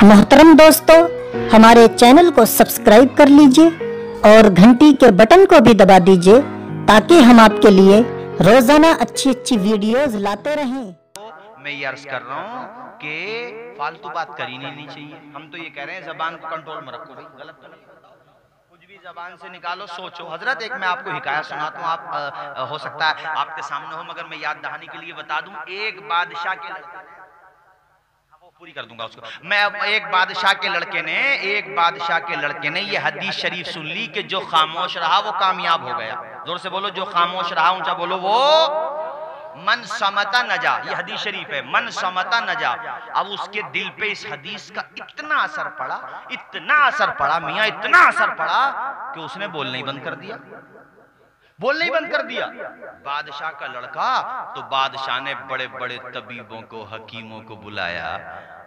मोहतरम दोस्तों, हमारे चैनल को सब्सक्राइब कर लीजिए और घंटी के बटन को भी दबा दीजिए ताकि हम आपके लिए रोजाना अच्छी अच्छी वीडियोस लाते रहें। मैं ये अर्ज कर रहा हूँ कि फालतू बात करनी नहीं चाहिए। हम तो ये कह रहे हैं जबान को कंट्रोल में रखो भाई, गलत तो नहीं बताओ, कुछ भी जबान से निकालो, सोचो। हजरत एक मैं आपको हिकाया सुनाता हूँ, आप हो सकता है आपके सामने हो, मगर मैं याद दहानी के लिए बता दूं। एक बादशाह के लड़के, वो पूरी कर दूंगा उसको मैं। एक बादशाह के लड़के ने ये हदीस शरीफ सुन ली कि जो खामोश रहा वो कामयाब हो गया। जोर से बोलो, जो खामोश रहा, ऊंचा बोलो, वो मन समता नजा। ये हदीस शरीफ है, मन समता नजा। अब उसके दिल पे इस हदीस का इतना असर पड़ा मियां, इतना असर पड़ा कि उसने बोलना ही बंद कर दिया। बादशाह का लड़का, तो बादशाह ने बड़े बड़े तबीबों को, हकीमों को बुलाया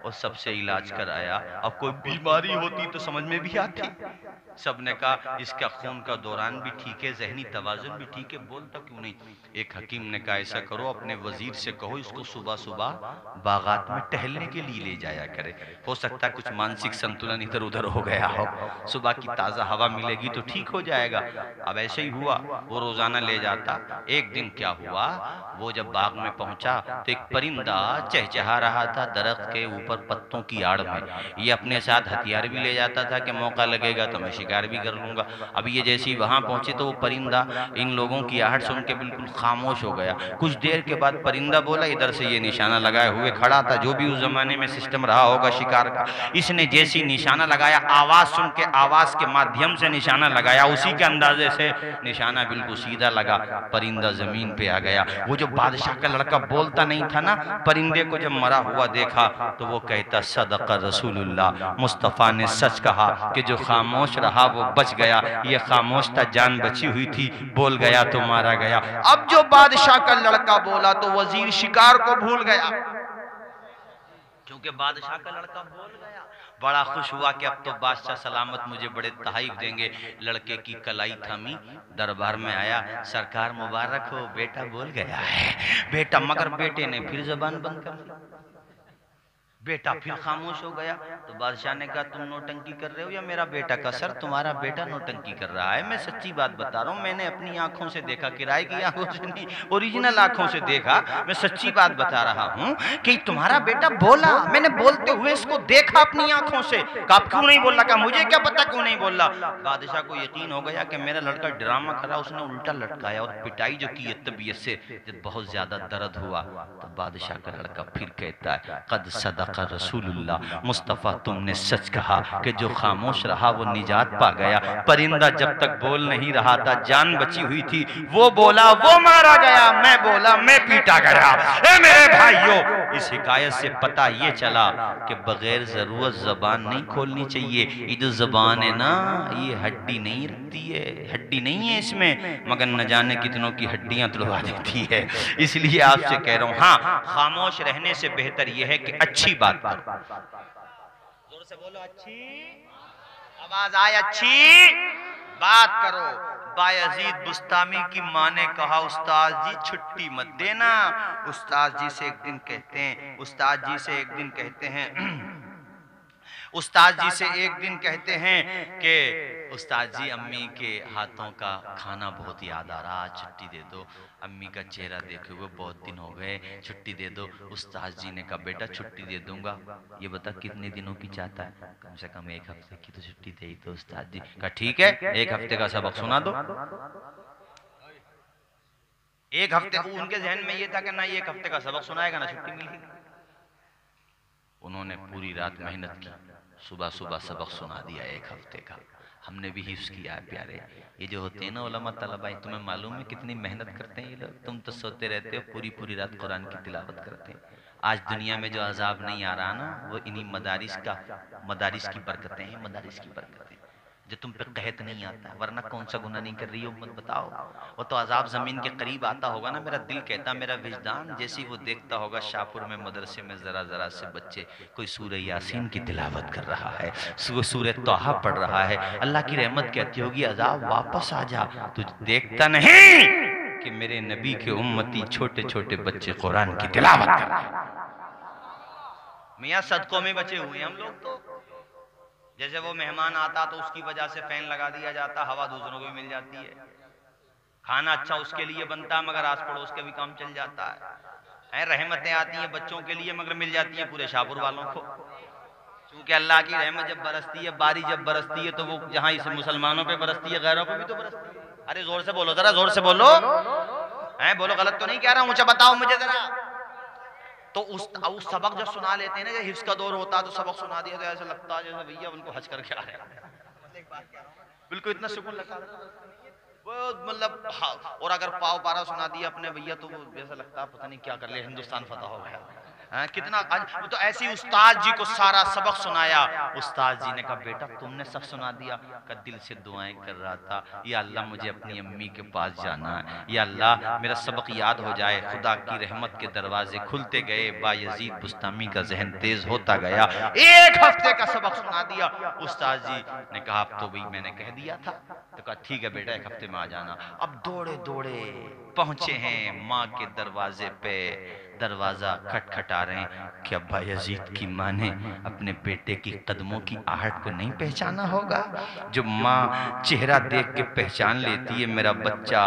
और सबसे इलाज कराया। अब कोई बीमारी होती तो समझ में भी आती। सबने कहा इसका खून का दौरान भी ठीक है, जहनी तवाजुन भी ठीक है, बोलता क्यों नहीं। एक हकीम ने कहा ऐसा करो, अपने वजीर से कहो इसको सुबह सुबह बागात में टहलने के लिए ले जाया करे। हो सकता है कुछ मानसिक संतुलन इधर उधर हो गया हो, सुबह की ताज़ा हवा मिलेगी तो ठीक हो जाएगा। अब ऐसे ही हुआ, वो रोजाना ले जाता। एक दिन क्या हुआ, वो जब बाग में पहुंचा तो एक परिंदा चहचहा रहा था दरख्त के ऊपर पत्तों की आड़ में। ये अपने साथ हथियार भी ले जाता था कि मौका लगेगा तो मैं शिकार भी कर लूंगा। अब ये जैसे ही वहां पहुंचे तो वो परिंदा इन लोगों की आहट सुन के बिल्कुल खामोश हो गया। कुछ देर के बाद परिंदा बोला, इधर से ये निशाना लगाए हुए खड़ा था, जो भी उस जमाने में सिस्टम रहा होगा शिकार का। इसने जैसी निशाना लगाया, आवाज सुन के, आवाज के माध्यम से निशाना लगाया, उसी के अंदाजे से निशाना बिल्कुल सीधा लगा, परिंदा जमीन पे आ गया। वो जो बादशाह का लड़का बोलता नहीं था ना, परिंदे को जब मरा हुआ देखा तो वो कहता सदका रसूलुल्लाह, मुस्तफ़ा ने सच कहा कि जो खामोश रहा वो बच गया। ये खामोश था, जान बची हुई थी, बोल गया तो मारा गया। अब जो बादशाह का लड़का बोला तो वजीर शिकार को भूल गया, क्योंकि बादशाह का लड़का बोल गया। बड़ा खुश हुआ कि अब तो बादशाह सलामत मुझे बड़े तहाइफ देंगे। लड़के की कलाई थमी, दरबार में आया, सरकार मुबारक हो, बेटा बोल गया है। बेटा, मगर बेटे ने फिर जबान बंद कर दी। बेटा फिर खामोश हो गया। तो बादशाह ने कहा तुम नौटंकी कर रहे हो या मेरा बेटा का? सर तुम्हारा बेटा नौटंकी कर रहा है, मैं सच्ची बात बता रहा हूँ, मैंने अपनी आंखों से देखा, किराए की आंखों से नहीं, ओरिजिनल आंखों से देखा। मैं सच्ची बात बता रहा हूँ कि तुम्हारा बेटा बोला, मैंने बोलते हुए इसको देखा अपनी आंखों से। आप क्यों नहीं बोल रहा? मुझे क्या पता क्यों नहीं बोल रहा। बादशाह को यकीन हो गया कि मेरा लड़का ड्रामा कर रहा, उसने उल्टा लटकाया और पिटाई जो की है तबीयत से, जब बहुत ज्यादा दर्द हुआ तो बादशाह का लड़का फिर कहता है कद सदका रसूलुल्लाह, मुस्तफ़ा तुमने सच कहा कि जो खामोश रहा वो निजात पा गया। परिंदा जब तक बोल नहीं रहा था, जान बची हुई थी, वो बोला वो मारा गया, मैं बोला मैं पीटा गया। ए मेरे भाइयों, इस हिकायत से पता ये चला कि बगैर जरूरत जबान नहीं खोलनी चाहिए। ये जो जबान है ना, ये हड्डी नहीं रखती है, हड्डी नहीं है इसमें, मगर न जाने कितनों की हड्डियां तुड़वा देती है। इसलिए आपसे कह रहा हूं, हाँ, खामोश रहने से बेहतर यह है कि अच्छी बात करो। जोर से बोलो, अच्छी आवाज आए, अच्छी बात करो। बायजीद बुस्तामी की माँ ने कहा उस्ताद जी छुट्टी मत देना। उस्ताद जी से एक दिन कहते हैं, उस्ताद जी से एक दिन कहते हैं कि उस्ताद जी अम्मी के हाथों का खाना बहुत याद आ रहा, आज छुट्टी दे दो, अम्मी का चेहरा देखे हुए बहुत दिन हो गए, छुट्टी दे दो। उस्ताद जी ने कहा बेटा छुट्टी दे दूंगा, ये बता कितने दिनों की चाहता है? कम से कम 1 हफ्ते की तो छुट्टी दे ही तो। उस्ताद जी कहा ठीक है, 1 हफ्ते का सबक सुना दो। 1 हफ्ते, उनके जहन में ये था कि ना 1 हफ्ते का सबक सुनाएगा ना छुट्टी मिलेगी। उन्होंने पूरी रात मेहनत की, सुबह सुबह सबक सुना दिया 1 हफ्ते का। हमने भी हिफ्ज़ किया है प्यारे। ये जो होते हैं ना उलमा तलबा, तुम्हें मालूम है कितनी मेहनत करते हैं ये लोग? तुम तो सोते रहते हो, पूरी पूरी रात कुरान की तिलावत करते हैं। आज दुनिया में जो अजाब नहीं आ रहा ना, वो इन्हीं मदारिस की बरकतें हैं, मदारिस की बरकतें, जो तुम पे कहत नहीं आता है। वरना कौन सा गुनाह नहीं कर रही हो मत बताओ। वो तो अजाब जमीन के करीब आता होगा ना। मेरा दिल कहता, मेरा विजदान जैसी वो देखता होगा शाहपुर में मदरसे में जरा जरा से बच्चे, कोई सूरह यासीन की तिलावत कर रहा है, सूरह तौहा पढ़ रहा है, अल्लाह की रहमत कहती होगी अजाब वापस आ जा। तू देखता नहीं कि मेरे नबी के उम्मती छोटे छोटे बच्चे कुरान की तिलावत कर रहे हैं। मियाँ सदकों में बचे हुए हम लोग तो जैसे वो मेहमान आता तो उसकी वजह से फैन लगा दिया जाता, हवा दूसरों को भी मिल जाती है। खाना अच्छा उसके लिए बनता है मगर आस पड़ोस के भी काम चल जाता है। रहमतें आती हैं बच्चों के लिए मगर मिल जाती है पूरे शाहपुर वालों को। क्योंकि अल्लाह की रहमत जब बरसती है, बारी जब बरसती है तो वो जहाँ इस मुसलमानों पे बरसती है, गैरों पे भी तो बरसती है। अरे जोर से बोलो, जरा जोर से बोलो, है बोलो, गलत तो नहीं कह रहा हूँ, मुझे बताओ मुझे जरा। तो उस सबक जब सुना लेते हैं ना, जब हिफ्ज का दौर होता है तो सबक सुना दिया तो ऐसा लगता है जैसे भैया उनको हज करके आ रहे हैं, बिल्कुल इतना सुकून लगता है वो, मतलब हाँ। और अगर पाव पारा सुना दिया अपने भैया तो ऐसा लगता है पता नहीं क्या कर लिया, हिंदुस्तान फतह हो गया। कितना तो ऐसी उस्ताद जी को सारा सबक सुनाया। उस्ताद जी ने कहा बेटा तुमने सब सुना दिया? का दिल से दुआएं कर रहा था, या अल्लाह मुझे अपनी अम्मी के पास जाना है, या अल्लाह मेरा सबक याद हो जाए। खुदा की रहमत के दरवाजे खुलते गए, बायजीद बुस्तामी का जहन तेज होता गया। एक हफ्ते का सबक सुना दिया। उस्ताद जी ने कहा अब तो भाई मैंने कह दिया था। तो कहा ठीक है बेटा एक हफ्ते में आ जाना। अब दौड़े दौड़े पहुंचे हैं माँ के दरवाजे पे। दरवाजा खटखटा रहे हैं कि अब्बा यजीद की माँ ने अपने बेटे की कदमों की आहट को नहीं पहचाना होगा। जो माँ चेहरा देख के पहचान लेती है मेरा बच्चा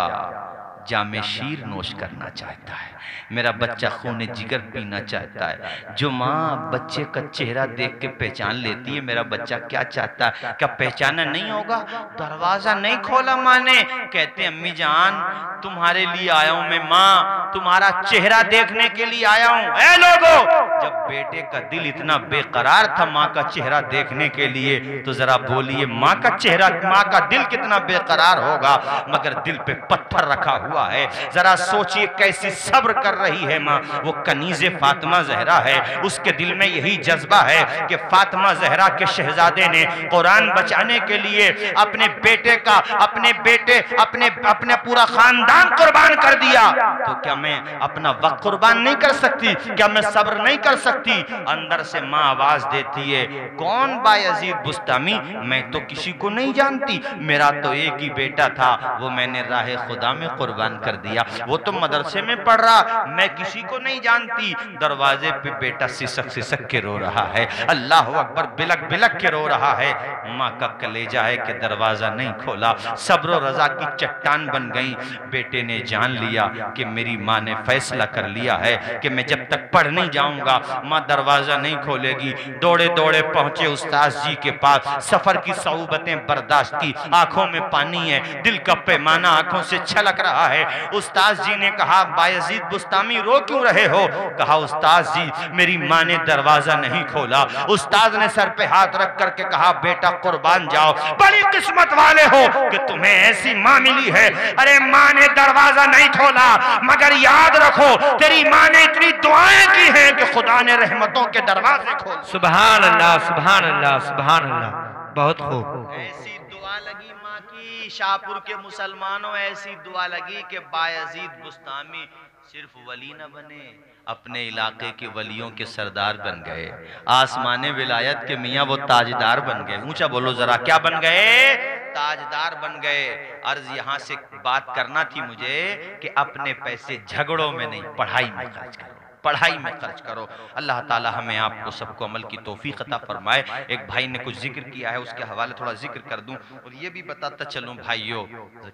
जामे शीर नोश करना चाहता है, मेरा बच्चा खून जिगर पीना चाहता है। जो माँ बच्चे का चेहरा देख के पहचान लेती है मेरा बच्चा क्या चाहता है, क्या पहचाना नहीं होगा? दरवाजा नहीं खोला माँ ने, कहते अम्मी जान तुम्हारे लिए आया हूं मैं, माँ तुम्हारा चेहरा देखने के लिए आया हूं। ऐ लोगों, जब बेटे का दिल इतना बेकरार था माँ का चेहरा देखने के लिए, तो जरा बोलिए माँ का चेहरा, माँ का दिल कितना बेकरार होगा, मगर दिल पे पत्थर रखा हुआ है। जरा सोचिए कैसी सब्र कर रही है माँ। वो कनीज़े फातिमा जहरा है, उसके दिल में यही जज्बा है कि फातिमा जहरा के शहजादे ने कुरान बचाने के लिए अपने बेटे का, अपने बेटे, अपने पूरा खानदान कुर्बान कर दिया। तो क्या मैं अपना वक्त कुर्बान नहीं कर सकती? क्या मैं सब्र नहीं कर सकती? अंदर से माँ आवाज देती है कौन बायजीद बुस्तामी? मैं तो किसी को नहीं जानती, मेरा तो एक ही बेटा था, वो मैंने राह खुदा में कुर्बान कर दिया। वो तो मदरसे में पढ़ रहा, मैं किसी को नहीं जानती। दरवाजे पे बेटा सिसक सिसक के रो रहा है, अल्लाह अकबर बिलक बिलक के रो रहा है। माँ का कलेजा है कि दरवाजा नहीं खोला। सब्र रजा की चट्टान बन गई। बेटे ने जान लिया कि मेरी माँ ने फैसला कर लिया है कि मैं जब तक पढ़ नहीं जाऊंगा माँ दरवाजा नहीं खोलेगी। दौड़े दौड़े पहुंचे उस्ताद जी के पास। सफर की सऊबतें बर्दाश्त की, आंखों में पानी है, दिल का पैमाना आंखों से छलक रहा है। उस्ताद जी ने कहा बायजीद बुस्तामी रो क्यों रहे हो? कहा उस्ताद जी मेरी माँ ने दरवाजा नहीं खोला। उस्ताद ने सर पे हाथ रख करके कहा बेटा कुर्बान जाओ, बड़ी किस्मत वाले हो कि तुम्हें ऐसी माँ मिली है। अरे माँ ने दरवाजा नहीं खोला, मगर याद रखो तेरी माँ ने इतनी दुआएं की हैं कि खुदा ने रहमतों के दरवाजे खोल। सुभान अल्लाह सुभान अल्लाह सुभान अल्लाह, बहुत खूब। ऐसी दुआ लगी माँ की, शाहपुर के मुसलमानों ऐसी दुआ लगी कि बायजीद बुस्तामी सिर्फ वली न बने, अपने इलाके के वलियों के सरदार बन गए। आसमाने विलायत के मियाँ वो ताजदार बन गए। ऊंचा बोलो जरा, क्या बन गए? ताजदार बन गए। अर्ज यहाँ से बात करना थी मुझे कि अपने पैसे झगड़ों में नहीं, पढ़ाई में खर्च करो, पढ़ाई में खर्च करो। अल्लाह ताला हमें आपको सबको अमल की तौफीक अता फरमाए। एक भाई ने कुछ जिक्र किया है, उसके हवाले थोड़ा जिक्र कर दूं और ये भी बताता चलूं भाइयों,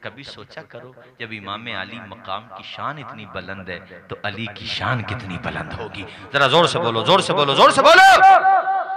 कभी सोचा करो जब इमाम अली मकाम की शान इतनी बुलंद है तो अली की शान कितनी बुलंद होगी। जरा जोर से बोलो, जोर से बोलो, जोर से बोलो।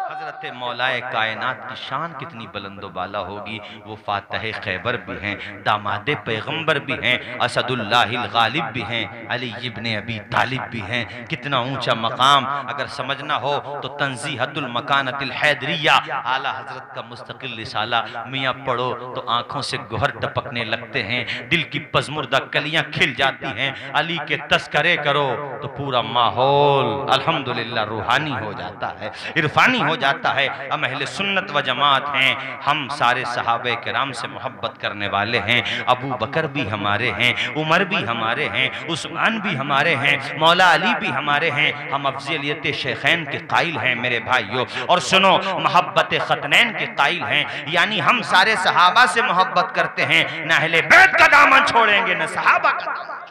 हजरत मौलाए कायनात की शान कितनी बुलंद बाला होगी। वो फातह खैबर भी हैं, दामादे पैगंबर भी हैं, असदुल्लाहिल गालिब भी हैं, अली इब्ने अबी तालिब भी हैं। कितना ऊंचा मकाम। अगर समझना हो तो तंजीहतुल मकानतिल हैदरिया, आला हजरत का मुस्तकिल रिसाला मियाँ पढ़ो तो आंखों से गोहर टपकने लगते हैं, दिल की पजमुर्दा कलियां खिल जाती हैं। अली के तस्करे करो तो पूरा माहौल अल्हम्दुलिल्लाह रूहानी हो जाता है, इरफानी हो जाता है। हम अहले सुन्नत व जमात हैं, हम सारे सहाबे किराम से मोहब्बत करने वाले हैं। अबू बकर भी हमारे हैं, उमर भी हमारे हैं, उस्मान भी हमारे हैं, मौला अली भी हमारे हैं। हम अफजलियत शेखैन के कायल हैं मेरे भाइयों। और सुनो, मोहब्बत खतनैन के कायल हैं, यानी हम सारे सहाबा से मोहब्बत करते हैं, न अहले बैत का दामन छोड़ेंगे न सहाबा का दामन।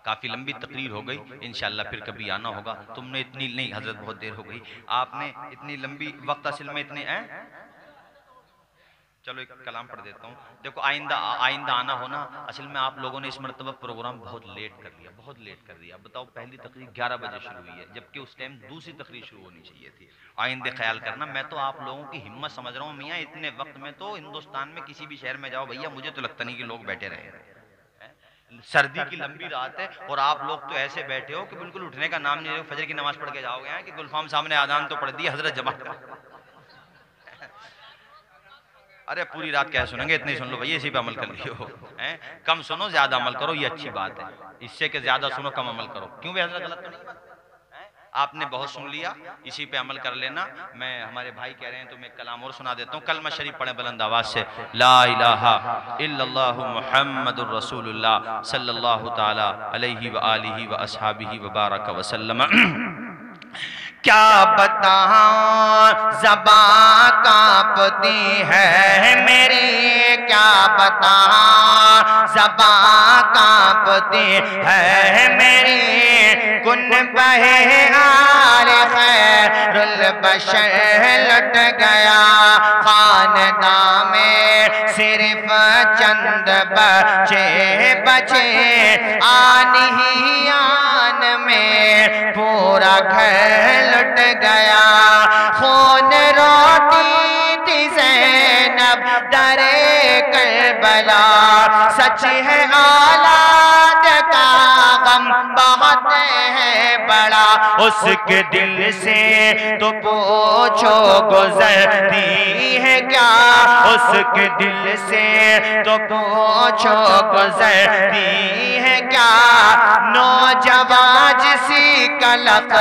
काफ़ी लंबी तकरीर हो गई, इंशाल्लाह फिर कभी आना होगा। तुमने इतनी नहीं हजरत, बहुत देर हो गई, आपने इतनी लंबी वक्त असल में इतने चलो एक कलाम पढ़ देता हूँ। देखो आइंदा आइंदा आना होना, असल में आप लोगों ने इस मरतबा प्रोग्राम बहुत लेट कर दिया, बहुत लेट कर दिया। बताओ पहली तकरीर 11 बजे शुरू हुई है, जबकि उस टाइम दूसरी तकरीर शुरू होनी चाहिए थी। आइंदे ख्याल करना। मैं तो आप लोगों की हिम्मत समझ रहा हूँ मियाँ, इतने वक्त में तो हिंदुस्तान में किसी भी शहर में जाओ भैया, मुझे तो लगता नहीं कि लोग बैठे रहे। सर्दी की लंबी रात है और आप लोग तो ऐसे बैठे हो कि बिल्कुल उठने का नाम नहीं ले, फजर की नमाज पढ़ के जाओगे कि गुलफाम साहब ने आदान तो पढ़ दी, हजरत जमा। अरे पूरी रात क्या सुनेंगे, इतनी सुन लो भैया, इसी पे अमल कर लियो। कम सुनो ज्यादा अमल करो, ये अच्छी बात है। इससे के ज्यादा सुनो कम अमल करो, क्यों भी हजरत गलत तो नहीं बात? आपने बहुत सुन लिया, इसी पे अमल कर लेना। मैं हमारे भाई कह रहे हैं तो मैं कलाम और सुना देता हूँ। कलमा शरीफ पढ़े बुलंद आवाज से, ला इलाहा इल्लल्लाहु मुहम्मदुर रसूलुल्लाह सल्लल्लाहु ताला अलैहि व आलिहि व अस्हाबिहि व बारक व सल्लम। क्या बताऊं ज़बां कांपती है मेरी, क्या बताऊं ज़बां कांपती है मेरी, कुन बहे आल खैरुल बशर लुट गया, खानदां में सिर्फ चंद बचे बचे, आन ही आन में पूरा घर लुट गया। खून रोटी थी ज़ैनब दरे करबला, सच है औलाद का गम बहुत है बड़ा, उसके दिल से तो पूछो गुजरती है क्या, उसके दिल से तो पूछो गुजरती है क्या, नौजवान जिसी कलक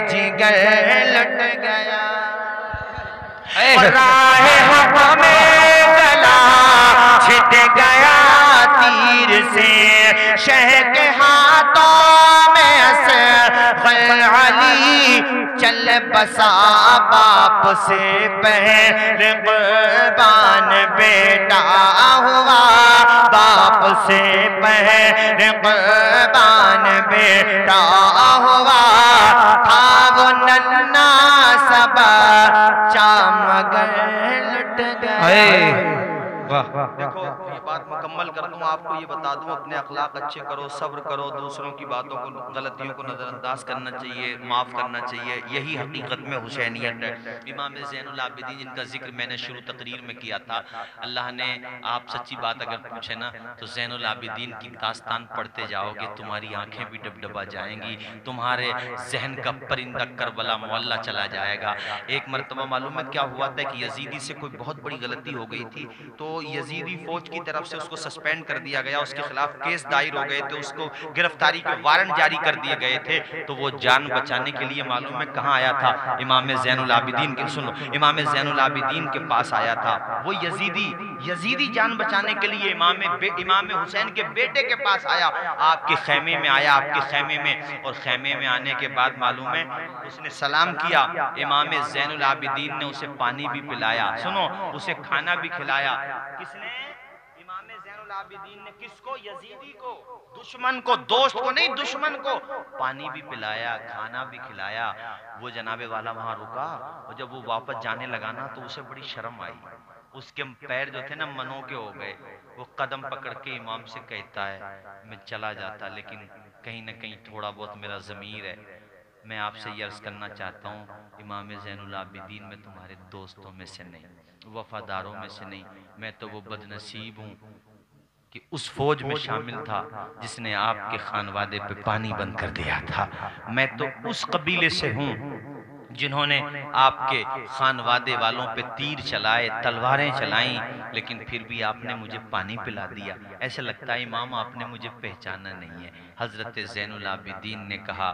जिगर लुट गया, राहे हमें गला छिट गया तीर से, शह के हाथों में असग़र अली चल बसा, बाप से पहले कुर्बान बेटा हुआ, बाप से पहले कुर्बान बेटा हुआ, था वो नन्ना सबा चामगर लुट गए। देखो ये बात मुकम्मल कर दूं, आपको ये बता दूं, अपने अखलाक अच्छे करो, सब्र करो, दूसरों की बातों को, गलतियों को नज़रअंदाज करना चाहिए, माफ़ करना चाहिए, यही हकीकत में हुसैनियत है। इमाम ज़ैनुल आबिदीन जिनका जिक्र मैंने शुरू तकरीर में किया था, अल्लाह ने, आप सच्ची बात अगर पूछे ना तो ज़ैनुल आबिदीन की दास्तान पढ़ते जाओगे, तुम्हारी आंखें भी डबडबा जाएंगी, तुम्हारे जहन का परिंदा करबला मोहल्ला चला जाएगा। एक मरतबा मालूम है क्या हुआ था कि यजीदी से कोई बहुत बड़ी गलती हो गई थी, तो यजीदी फौज की तरफ से उसको सस्पेंड कर दिया गया, उसके खिलाफ केस दायर हो गए थे, उसको गिरफ्तारी के वारंट जारी कर दिए गए थे। तो वो जान बचाने के लिए मालूम है कहाँ आया था, इमाम ज़ैनुल आबिदीन के, सुनो, इमाम ज़ैनुल आबिदीन के पास आया था वो यजीदी जान बचाने के लिए इमाम हुसैन के बेटे के पास आया, आपके खैमे में आया, आपके खैमे में, और खैमे में आने के बाद मालूम है उसने सलाम किया, इमाम ज़ैनुल आबिदीन ने उसे पानी भी पिलाया, सुनो, उसे खाना भी खिलाया। किसने? इमाम ज़ैनुल आबिदीन ने। किसको? यजीदी को, दुश्मन को, दोस्त को नहीं, दुश्मन को पानी भी पिलाया, खाना भी खिलाया। वो जनाबे वाला वहां रुका, और जब वो वापस जाने लगा ना तो उसे बड़ी शर्म आई, उसके पैर जो थे ना मनों के हो गए। वो कदम पकड़ के इमाम से कहता है, मैं चला जाता लेकिन कहीं ना कहीं थोड़ा बहुत मेरा ज़मीर है, मैं आपसे ये अर्ज़ करना चाहता हूँ इमाम ज़ैनुल आबिदीन, मैं तुम्हारे दोस्तों में से नहीं, वफादारों में से नहीं, मैं तो वो बदनसीब हूँ कि उस फौज में शामिल था जिसने आपके खानवादे पे पानी बंद कर दिया था। मैं तो उस कबीले से हूँ जिन्होंने आपके खानवादे वालों पे तीर चलाए, तलवारें चलाई, लेकिन फिर भी आपने मुझे पानी पिला दिया। ऐसा लगता है इमाम आपने मुझे पहचाना नहीं है। हज़रत ज़ैनुल आबिदीन ने कहा,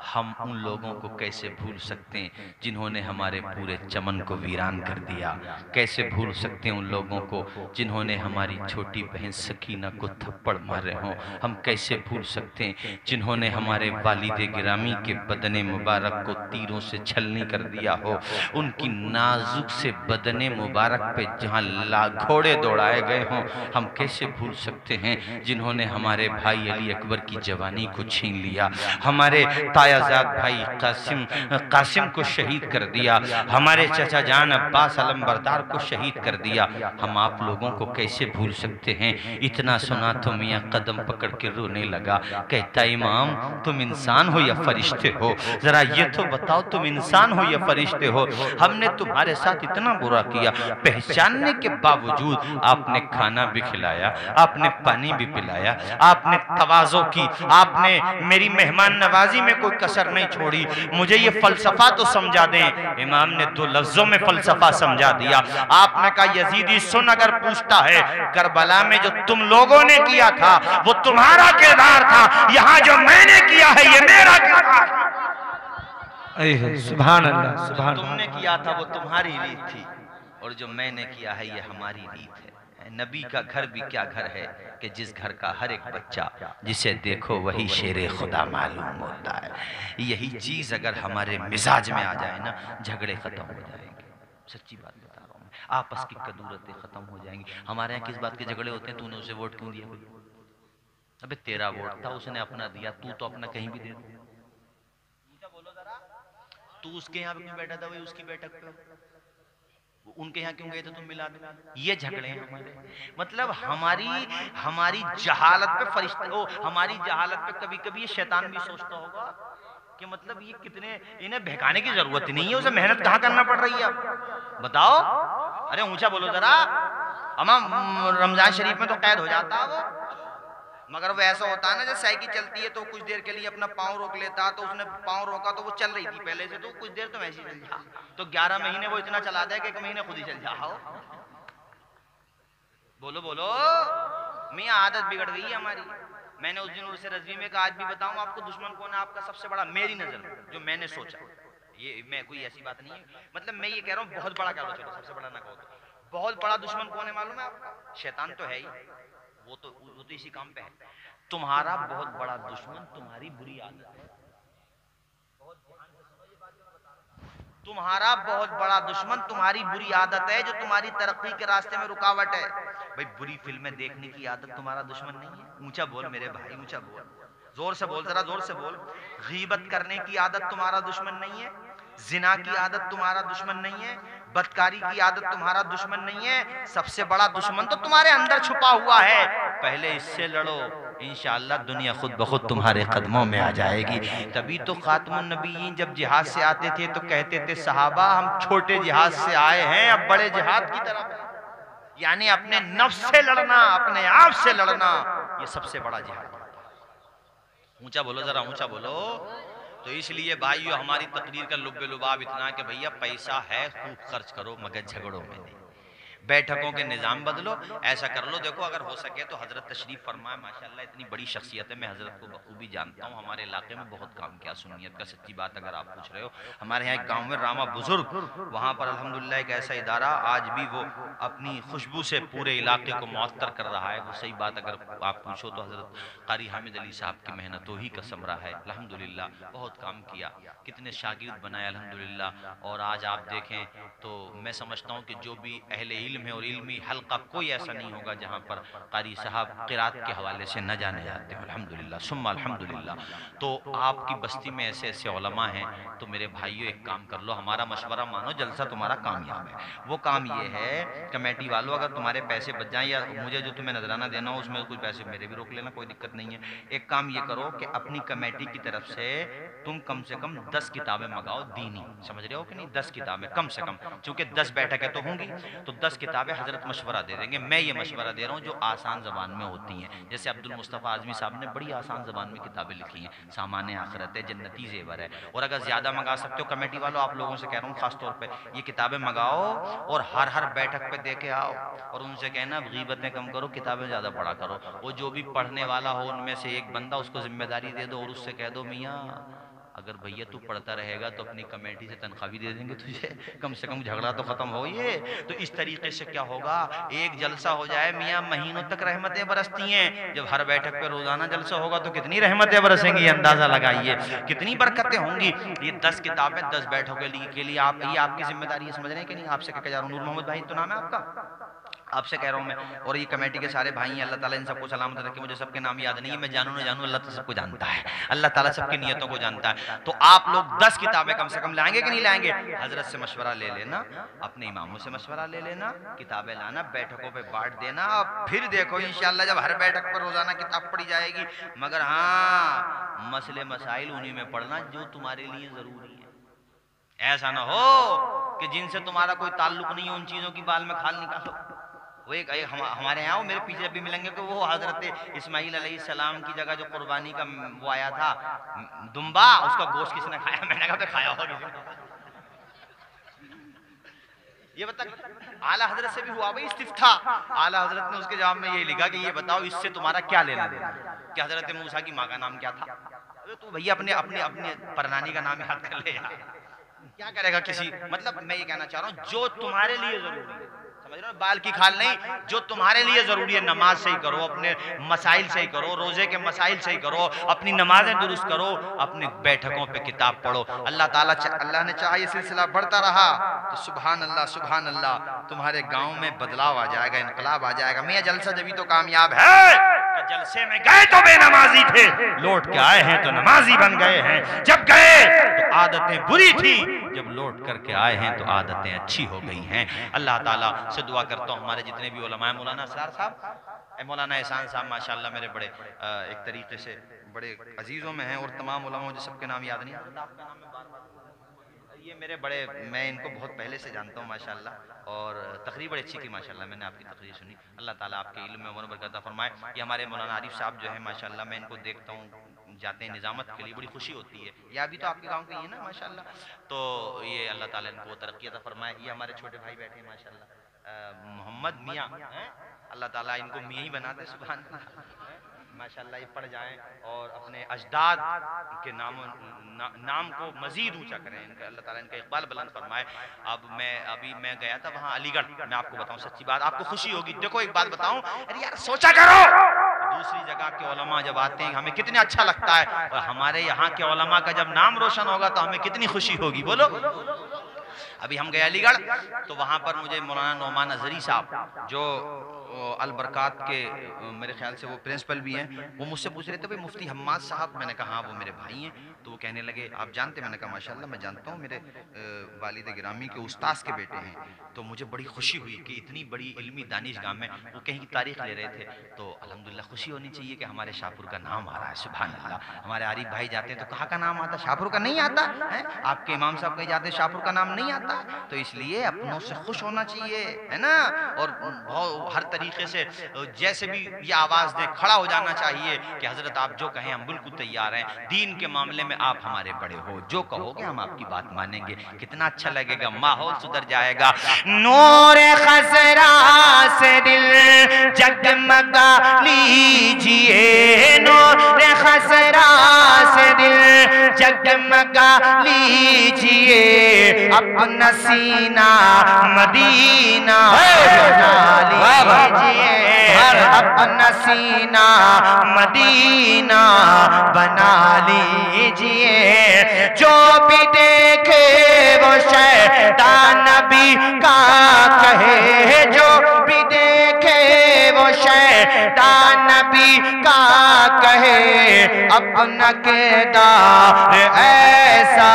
हम उन लोगों को कैसे भूल सकते हैं जिन्होंने हमारे पूरे चमन को वीरान कर दिया, कैसे भूल सकते हैं उन लोगों को जिन्होंने हमारी छोटी बहन सकीना को थप्पड़ मारे हों, हम कैसे भूल सकते हैं जिन्होंने हमारे वालिद गिरामी के बदन मुबारक को तीरों से छल छलनी कर दिया हो, उनकी नाजुक से बदने मुबारक पे जहाँ घोड़े दौड़ाए गए हों, हम कैसे भूल सकते हैं जिन्होंने हमारे भाई अली अकबर की जवानी को छीन लिया, हमारे तायाजाद भाई कासिम को शहीद कर दिया, हमारे चचा जान अब्बास अलंबरदार को शहीद कर दिया। हम आप लोगों को कैसे भूल सकते हैं। इतना सुना तो मियाँ कदम पकड़ के रोने लगा, कहता इमाम तुम इंसान हो या फरिश्ते हो, जरा ये तो बताओ तुम इंसान हो या फरिश्ते हो। हमने तुम्हारे साथ इतना बुरा किया, पहचानने के बावजूद आपने खाना भी खिलाया, आपने पानी भी पिलाया, आपने तवाज़ो की, आपने मेरी मेहमान नवाजी में कोई कसर नहीं छोड़ी। मुझे ये फलसफा तो समझा दें। इमाम ने दो लफ्जों में फलसफा समझा दिया। आपने कहा यजीदी सुन, अगर पूछता है करबला में जो तुम लोगों ने किया था वो तुम्हारा किरदार था, यहाँ जो मैंने किया है ये मेरा किरदार है। सुभान अल्लाह, सुभान। तुमने किया था वो तुम्हारी रीत थी और जो मैंने किया है ये हमारी रीत है। नबी का घर भी क्या घर है कि जिस घर का हर एक बच्चा जिसे देखो वही शेरे खुदा मालूम होता है। यही चीज अगर हमारे मिजाज में आ जाए ना, झगड़े खत्म हो जाएंगे। सच्ची बात बता रहा हूँ मैं, आपस की कदूरतें खत्म हो जाएंगी। हमारे यहाँ किस बात के झगड़े होते हैं, तूने उसे वोट क्यों दिया? अबे तेरा वोट था, उसने अपना दिया, तू तो अपना कहीं भी दे दो। बोलो जरा, तू उसके यहाँ पे क्यों बैठा था, वही उसकी बैठक पे, उनके यहाँ क्यों गए थे तुम मिला दो। ये झगड़े हैं हमारे। मतलब हमारी जहालत पे फरिश्ते, हमारी जहालत पे कभी कभी ये शैतान भी सोचता होगा कि मतलब ये कितने, इन्हें बहकाने की जरूरत नहीं है, उसे मेहनत कहाँ करना पड़ रही है अब बताओ। अरे ऊंचा बोलो जरा। अमा रमजान शरीफ में तो कैद हो जाता है वो, मगर वो ऐसा होता है ना जैसे साइकिल चलती है तो कुछ देर के लिए अपना पाँव रोक लेता, तो उसने पाँव रोका तो वो चल रही थी पहले से, तो कुछ देर तो वैसे चल जा, तो 11 महीने वो इतना चला दे कि 1 महीने खुद ही चल जाओ। बोलो बोलो, मियाँ आदत बिगड़ गई है हमारी। मैंने उस दिन उर्से रज़वी में कहा, आज भी बताऊं आपको दुश्मन कौन है आपका सबसे बड़ा, मेरी नजर में जो मैंने सोचा, ये मैं कोई ऐसी बात नहीं है, मतलब मैं ये कह रहा हूँ बहुत बड़ा कह दो, चलो सबसे बड़ा ना कहो तो, बहुत बड़ा दुश्मन कौन है मालूम है आपका? शैतान तो है ही, वो तो इसी काम पे है। तुम्हारा बहुत बड़ा दुश्मन तुम्हारी बुरी आदत है। तुम्हारा बहुत बड़ा दुश्मन तुम्हारी बुरी आदत है जो तुम्हारी तरक्की के रास्ते में रुकावट है। भाई बुरी फिल्में देखने की आदत तुम्हारा दुश्मन नहीं है? ऊंचा बोल मेरे भाई, ऊंचा बोल, जोर से बोल, जरा जोर से बोल। गीबत करने की आदत तुम्हारा दुश्मन नहीं है? जिना की आदत तुम्हारा दुश्मन नहीं है? बदकारी की आदत तुम्हारा दुश्मन नहीं है? सबसे बड़ा दुश्मन तो तुम्हारे अंदर छुपा हुआ है। पहले इससे लड़ो, इंशाअल्लाह दुनिया खुद ब खुद तुम्हारे कदमों में आ जाएगी। तभी तो खातमुन नबीयीन जब जिहाद से आते थे तो कहते थे सहाबा हम छोटे जिहाद से आए हैं, अब बड़े जिहाद की तरफ, यानी अपने नफ्स से लड़ना, अपने आप से लड़ना, ये सबसे बड़ा जिहाद। ऊंचा बोलो जरा, ऊंचा बोलो। तो इसलिए भाइयों हमारी तकदीर का लुब्बे लुबाब इतना कि भैया पैसा है खूब खर्च करो मगर झगड़ों में नहीं, बैठकों के निज़ाम बदलो, ऐसा कर लो। देखो अगर हो सके तो हजरत तशरीफ फरमाए, माशाल्लाह इतनी बड़ी शख्सियत है, मैं हजरत को बखूबी जानता हूँ, हमारे इलाके में बहुत काम किया सुन्नियत का। सच्ची बात अगर आप पूछ रहे हो, हमारे यहाँ एक गाँव में रामा बुजुर्ग, वहाँ पर अल्हम्दुलिल्लाह एक ऐसा इदारा आज भी वो अपनी खुशबू से पूरे इलाके को मुअत्तर कर रहा है। वो सही बात अगर आप पूछो तो हजरत कारी हामिद अली साहब की मेहनत ही का समरा है। अल्हम्दुलिल्लाह बहुत काम किया, कितने शागिर्द बनाए अल्हम्दुलिल्लाह। और आज आप देखें तो मैं समझता हूँ कि जो भी अहले इल्म है और इल्मी हल्का कोई ऐसा नहीं होगा जहाँ पर कारी साहब क़िरात के हवाले से न जाने जाते हैं। अल्हम्दुलिल्लाह सुम्मा अल्हम्दुलिल्लाह। तो आपकी बस्ती में ऐसे ऐसे उलमा हैं, तो मेरे भाइयों एक काम कर लो, हमारा मशवरा मानो, जलसा तुम्हारा कामयाब है। वो काम ये है कमेटी वालों, अगर तुम्हारे पैसे बच जाएं या मुझे जो तुम्हें नजराना देना हो उसमें कुछ पैसे मेरे भी रोक लेना, कोई दिक्कत नहीं है। एक काम ये करो कि अपनी कमेटी की तरफ से तुम कम से कम 10 किताबें मंगाओ दीनी, समझ रहे हो कि नहीं? 10 किताबें कम से कम, क्योंकि 10 बैठकें तो होंगी, तो 10 किताबें हजरत मशवरा दे देंगे। मैं ये मशवरा दे रहा हूँ जो आसान ज़बान में होती हैं, जैसे अब्दुल मुस्तफ़ा आज़मी साहब ने बड़ी आसान ज़बान में किताबें लिखी हैं, सामान आखिरत है, जन्नती ज़ेवर है। और अगर ज़्यादा मंगा सकते हो कमेटी वालों, आप लोगों से कह रहा हूँ ख़ास तौर पे, ये किताबें मंगाओ और हर बैठक पे दे के आओ और उनसे कहना गीबतें कम करो, किताबें ज़्यादा पढ़ा करो। वो जो भी पढ़ने वाला हो उनमें से एक बंदा, उसको जिम्मेदारी दे दो और उससे कह दो मियाँ अगर भैया तू पढ़ता रहेगा तो अपनी कमेटी से तनख्वाह भी दे देंगे तुझे, कम से कम झगड़ा तो खत्म हो। ये तो इस तरीके से क्या होगा, एक जलसा हो जाए मियाँ, महीनों तक रहमतें बरसती हैं। जब हर बैठक पे रोजाना जलसा होगा तो कितनी रहमतें बरसेंगी, अंदाजा लगाइए कितनी बरकतें होंगी। ये 10 किताबें 10 बैठकों के लिए आप, ये आपकी जिम्मेदारी है, समझ रहे हैं कि नहीं? आपसे क्या कह जा रहा हूँ, नूर मोहम्मद भाई तो नाम है आपका, आपसे कह रहा हूँ मैं, और ये कमेटी के सारे भाई हैं, अल्लाह ताला इन सबको सलामत रखे। मुझे सबके नाम याद नहीं है, मैं जानूं ना जानूं, अल्लाह तो सबको जानता है, अल्लाह ताला सबकी नियतों को जानता है। तो आप लोग 10 किताबें कम से कम लाएंगे कि नहीं लाएंगे? हजरत से मशवरा ले लेना, अपने इमामों से मशवरा ले लेना, किताबें लाना, बैठकों पे बांट देना, फिर देखो इंशाअल्लाह जब हर बैठक पर रोजाना किताब पढ़ी जाएगी। मगर हाँ, मसले मसाइल उन्हीं में पढ़ना जो तुम्हारे लिए जरूरी है। ऐसा ना हो कि जिनसे तुम्हारा कोई ताल्लुक नहीं है उन चीजों की बाल में खाल निकालो। वो एक हमारे यहाँ मेरे पीछे भी मिलेंगे कि वो हजरत इस्माइल अलैहिस्सलाम की जगह जो कुर्बानी का वो आया था दुम्बा, उसका गोश्त किसने खाया? मैंने कहा खाया होगा किसी ने। ये बता, आला हजरत से भी हुआ भाई इस्तिफ्ता, आला हजरत ने उसके जवाब में ये लिखा कि ये बताओ इससे तुम्हारा क्या लेना देना, कि हजरत मूसा की माँ का नाम क्या था? अरे तू भैया अपने अपने अपने परनानी का नाम याद कर ले यार, क्या करेगा किसी, मतलब मैं ये कहना चाह रहा हूँ जो तुम्हारे लिए जरूरी है, समझ रहे हो, बाल की खाल नहीं, जो तुम्हारे लिए जरूरी है, नमाज सही करो, अपने मसाइल सही करो, रोजे के मसाइल सही करो, अपनी नमाजें दुरुस्त करो, अपनी बैठकों पे किताब पढ़ो। अल्लाह ने चाहा ये सिलसिला बढ़ता रहा तो सुभान अल्लाह तुम्हारे गांव में बदलाव आ जाएगा, इनकलाब आ जाएगा। मियां जलसा जब तो कामयाब है, जलसे में गए तो बेनमाजी थे, लौट के आए हैं तो नमाजी बन गए हैं। जब गए तो आदतें बुरी थी, जब लौट करके आए हैं तो आदतें अच्छी हो गई हैं। अल्लाह ताला से दुआ करता हूँ हमारे जितने भी उलमा, मौलाना असरार साहब, मौलाना एहसान साहब माशाल्लाह मेरे बड़े एक तरीके से बड़े अजीजों में हैं, और तमाम उलमा जो सबके नाम याद नहीं आता, ये मेरे बड़े, मैं इनको बहुत पहले से जानता हूँ माशाल्लाह, और तकरीर बड़ी अच्छी की माशाल्लाह, मैंने आपकी तकरीर सुनी। अल्लाह ताला आपके इल्म में उम्र बरकत फरमाए। ये हमारे मौलाना आरिफ साहब जो है माशाल्लाह, मैं इनको देखता हूँ जाते हैं निजामत के लिए, बड़ी खुशी होती है। ये अभी तो आपके गांव के ही है ना माशाल्लाह, तो ये अल्लाह ताला इनको तरक्की अता फरमाए। ये हमारे छोटे भाई बैठे हैं माशाल्लाह, मोहम्मद मियाँ, अल्लाह ताला इनको मियाँ ही बनाते, सुभान अल्लाह माशाल्लाह, ये पढ़ जाएं और अपने अजदाद के नाम को मजीद ऊंचा करें, इनका अल्लाह ताला इनका इकबाल बुलंद फरमाए। अब मैं गया था वहाँ अलीगढ़, मैं आपको बताऊं सच्ची बात, आपको खुशी होगी। देखो एक बात बताऊं, अरे यार सोचा करो, दूसरी जगह के उलमा जब आते हैं हमें कितना अच्छा लगता है, और हमारे यहाँ के उलमा का जब नाम रोशन होगा तो हमें कितनी खुशी होगी, बोलो। अभी हम गए अलीगढ़, तो वहाँ पर मुझे मौलाना नौमान अजहरी साहब जो अल बरकात के मेरे ख्याल से वो प्रिंसिपल भी हैं, वो मुझसे पूछ रहे थे भाई मुफ्ती हम्माद साहब, मैंने कहा हाँ वो मेरे भाई हैं। तो वो कहने लगे आप जानते? मैंने कहा माशाल्लाह मैं जानता हूँ, मेरे वालिद गिरामी के उस्ताद के बेटे हैं। तो मुझे बड़ी खुशी हुई कि इतनी बड़ी इल्मी दानिशगाह में वो कहीं की तारीख ले रहे थे, तो अल्हम्दुलिल्लाह खुशी होनी चाहिए कि हमारे शाहपुर का नाम आ रहा है, सुभान अल्लाह। हमारे आरिफ भाई जाते हैं तो कहाँ का नाम आता, शाहपुर का नहीं आता है? आपके इमाम साहब कहीं जाते हैं शाहपुर का नाम नहीं आता, तो इसलिए अपनों से खुश होना चाहिए, है ना, और हर तरीके से जैसे भी ये आवाज दे खड़ा हो जाना चाहिए कि हजरत आप जो कहें हम बिल्कुल तैयार हैं, दीन के मामले में आप हमारे बड़े हो, जो कहोगे हम आपकी बात मानेंगे। कितना अच्छा लगेगा, माहौल सुधर जाएगा। नूर खसरा से दिल जगमगा लीजिए, नूर खसरा से दिल जगमगा लीजिए, अपना सीना मदीना बना लीजिए, अपना सीना मदीना बना लीजिए। जो भी देखे वो शैतान नबी का कहे, जो भी देखे वो शैतान नबी का कहे, अपना किरदार ऐसा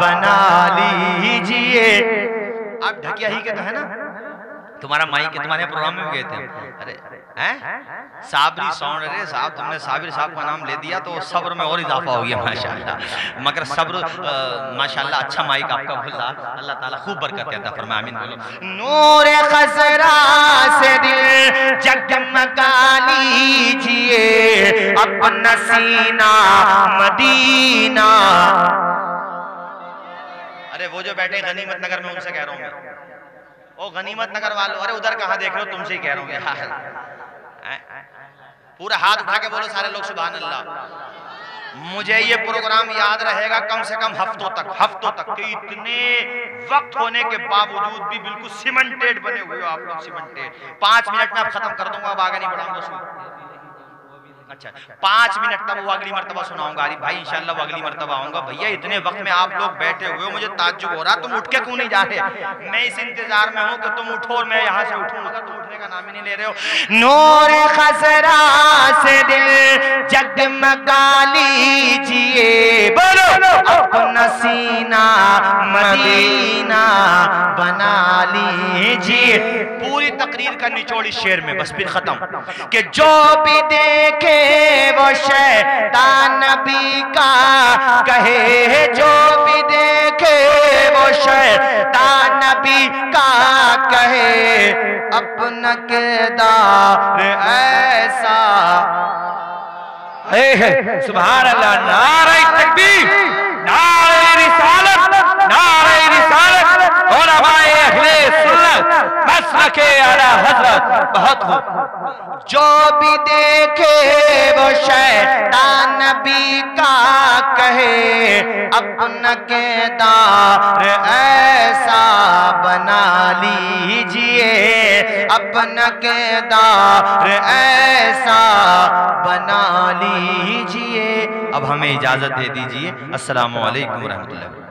बना लीजिए। आप ढकिया ही के तो है ना, तुम्हारा माई के तुम्हारे प्रोग्राम में भी गए थे, अरे हैं साबरी साउंड, अरे साहब तुमने साबिर साहब का नाम ले दिया तो सब्र में और इजाफा हो गया माशाल्लाह। मगर सब्र माशाल्लाह अच्छा माइक आपका बोल रहा, अल्लाह ताला खूब बरकत देता फरमाए, आमीन बोलो। नूर खसरा से दिल जगमगा लीजिए, अपना सीना मदीना। अरे वो जो बैठे गनीमत नगर में उनसे कह रहा हूँ मैं, ओ गनीमत नगर वालों, अरे उधर कहाँ देख रहे हो, तुमसे ही कह रहा हूँ। पूरा हाथ उठा के बोलो सारे लोग सुभान अल्लाह। मुझे ये प्रोग्राम याद रहेगा कम से कम हफ्तों तक कि इतने वक्त होने के बावजूद भी बिल्कुल सीमेंटेड बने हुए हो आप लोग, सीमेंटेड। 5 मिनट में आप खत्म कर दूंगा, अब आगे नहीं बढ़ाऊंगा। अच्छा 5 मिनट तक वो अगली मर्तबा सुनाऊंगा। अरे भाई इंशाल्लाह वो अगली मर्तबा आऊंगा। भैया इतने वक्त में आप लोग बैठे हुए हो, मुझे ताज्जुब हो रहा, तुम उठ के क्यों नहीं जा रहे? मैं इस इंतजार में हूं कि तुम उठो और मैं यहाँ से उठूं, मगर तुम उठने का नाम ही नहीं ले रहे हो। नूर खसरा से दिल जगमगा लीजिए, बोलो अपना सीना मदीना बना लीजिए। पूरी तकरीर का निचोड़ इस शेर में, बस फिर खत्म। कि जो भी देखे वो शैतान नबी का कहे, जो भी देखे वो शैतान नबी का कहे, अपना किरदार ऐसा है। सुभान अल्लाह, नारे तकबीर, नारे रिसालत, नारे रिसालत, उलमाए अहले सुन्नत, मसलके आला हज़रत। बहुत खूब। जो भी देखे वो शैतान नबी का कहे, अपना किरदार ऐसा बना लीजिए, अपना किरदार ऐसा बना लीजिए। अब हमें इजाजत दे दीजिए। अस्सलामु अलैकुम रहमतुल्लाह।